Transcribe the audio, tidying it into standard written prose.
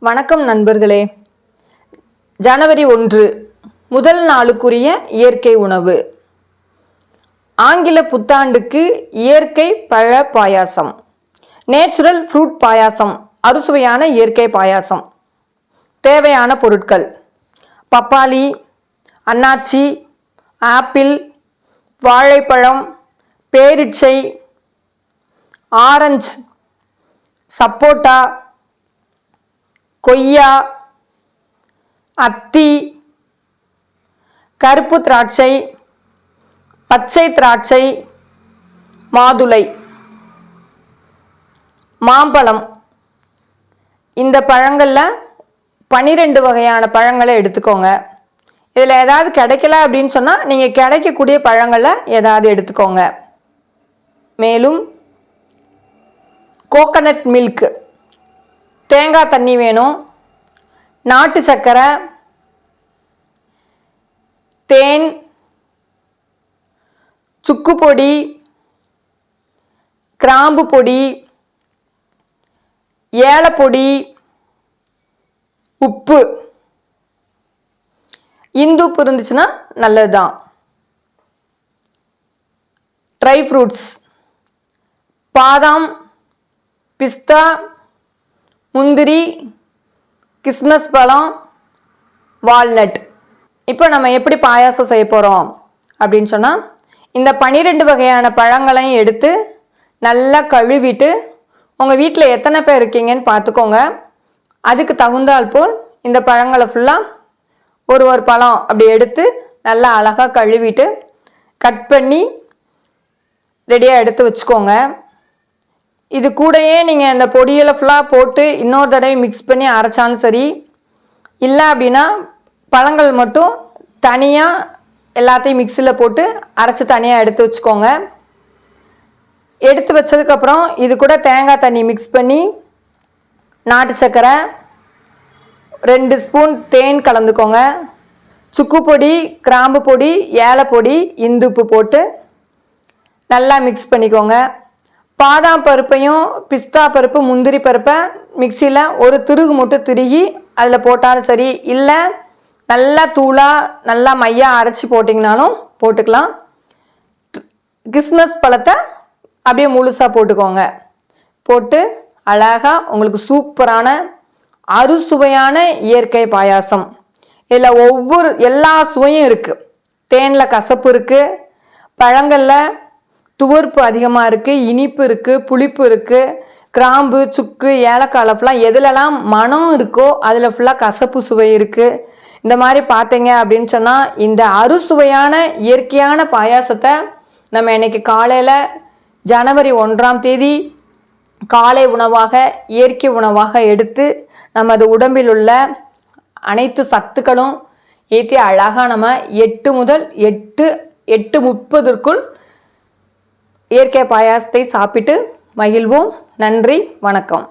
வணக்கம் நண்பர்களே. ஜனவரி 1 முதல் நாளுக்குரிய இயற்கை உணவு. ஆங்கில புத்தாண்டுக்கு இயற்கை பழ பாயாசம், நேச்சுரல் ஃப்ரூட் பாயாசம், அறுசுவையான இயற்கை பாயாசம். தேவையான பொருட்கள்: பப்பாளி, அன்னாச்சி, ஆப்பிள், வாழைப்பழம், பேரிச்சை, ஆரஞ்சு, சப்போட்டா, கொய்யா, அத்தி, கருப்பு திராட்சை, பச்சை திராட்சை, மாதுளை, மாம்பழம். இந்த பழங்களில் 12 வகையான பழங்களை எடுத்துக்கோங்க. இதில் ஏதாவது கிடைக்கல அப்படின்னு சொன்னால் நீங்கள் கிடைக்கக்கூடிய பழங்களை ஏதாவது எடுத்துக்கோங்க. மேலும் கோகனட் மில்க், தேங்காய் தண்ணி வேணும், நாட்டு சர்க்கரை, தேன், சுக்கு பொடி, கிராம்பு பொடி, ஏலப்பொடி, உப்பு. இந்துப்பு இருந்துச்சுன்னா நல்லது தான். ட்ரை ஃப்ரூட்ஸ்: பாதாம், பிஸ்தா, முந்திரி, கிஸ்மஸ் பழம், வால்நட். இப்போ நம்ம எப்படி பாயாசம் செய்ய போகிறோம் அப்படின்னு சொன்னால், இந்த 12 வகையான பழங்களையும் எடுத்து நல்லா கழுவிட்டு, உங்கள் வீட்டில் எத்தனை பேர் இருக்கீங்கன்னு பார்த்துக்கோங்க. அதுக்கு தகுந்தால் போல் இந்த பழங்களை ஃபுல்லாக ஒரு பழம் அப்படி எடுத்து நல்லா அழகாக கழுவிட்டு கட் பண்ணி ரெடியாக எடுத்து வச்சுக்கோங்க. இது கூடயே நீங்கள் இந்த பொடியில் ஃபுல்லாக போட்டு இன்னொரு தடவை மிக்ஸ் பண்ணி அரைச்சாலும் சரி, இல்லை அப்படின்னா பழங்கள் மட்டும் தனியாக எல்லாத்தையும் மிக்சியில் போட்டு அரைச்சி தனியாக எடுத்து வச்சுக்கோங்க. எடுத்து வச்சதுக்கப்புறம் இது கூட தேங்காய் தண்ணி மிக்ஸ் பண்ணி, நாட்டு சர்க்கரை, 2 ஸ்பூன் தேன் கலந்துக்கோங்க, சுக்கு பொடி, கிராம்பு பொடி, ஏலப்பொடி, இந்துப்பு போட்டு நல்லா மிக்ஸ் பண்ணிக்கோங்க. பாதாம் பருப்பையும் பிஸ்தா பருப்பு, முந்திரி பருப்பை மிக்சியில் ஒரு திருகு மட்டும் திருகி அதில் போட்டாலும் சரி, இல்லை நல்லா தூளாக நல்லா மையாக அரைச்சி போட்டிங்கனாலும் போட்டுக்கலாம். கிஸ்மஸ் பழத்தை அப்படியே முழுசாக போட்டுக்கோங்க. போட்டு அழகாக உங்களுக்கு சூப்பரான அறுசுவையான இயற்கை பாயாசம். இதில் எல்லா சுவையும் இருக்குது. தேனில் கசப்பு இருக்குது, பழங்களில் துவர்ப்பு அதிகமாக இருக்குது, இனிப்பு இருக்குது, புளிப்பு இருக்குது, கிராம்பு, சுக்கு, ஏலக்காய் ஃபுல்லாக எதுலலாம் மனம் இருக்கோ அதில் ஃபுல்லாக கசப்பு சுவை இருக்குது. இந்த மாதிரி பார்த்தீங்க அப்படின்னு சொன்னால், இந்த அறுசுவையான இயற்கையான பாயாசத்தை நம்ம இன்னைக்கு காலையில் ஜனவரி 1 காலை உணவாக, இயற்கை உணவாக எடுத்து நமது உடம்பில் உள்ள அனைத்து சத்துக்களும் ஏற்றி அழகாக நம்ம 8 முதல் 8:30 இயற்கை பாயாசத்தை சாப்பிட்டு மகிழ்வோம். நன்றி, வணக்கம்.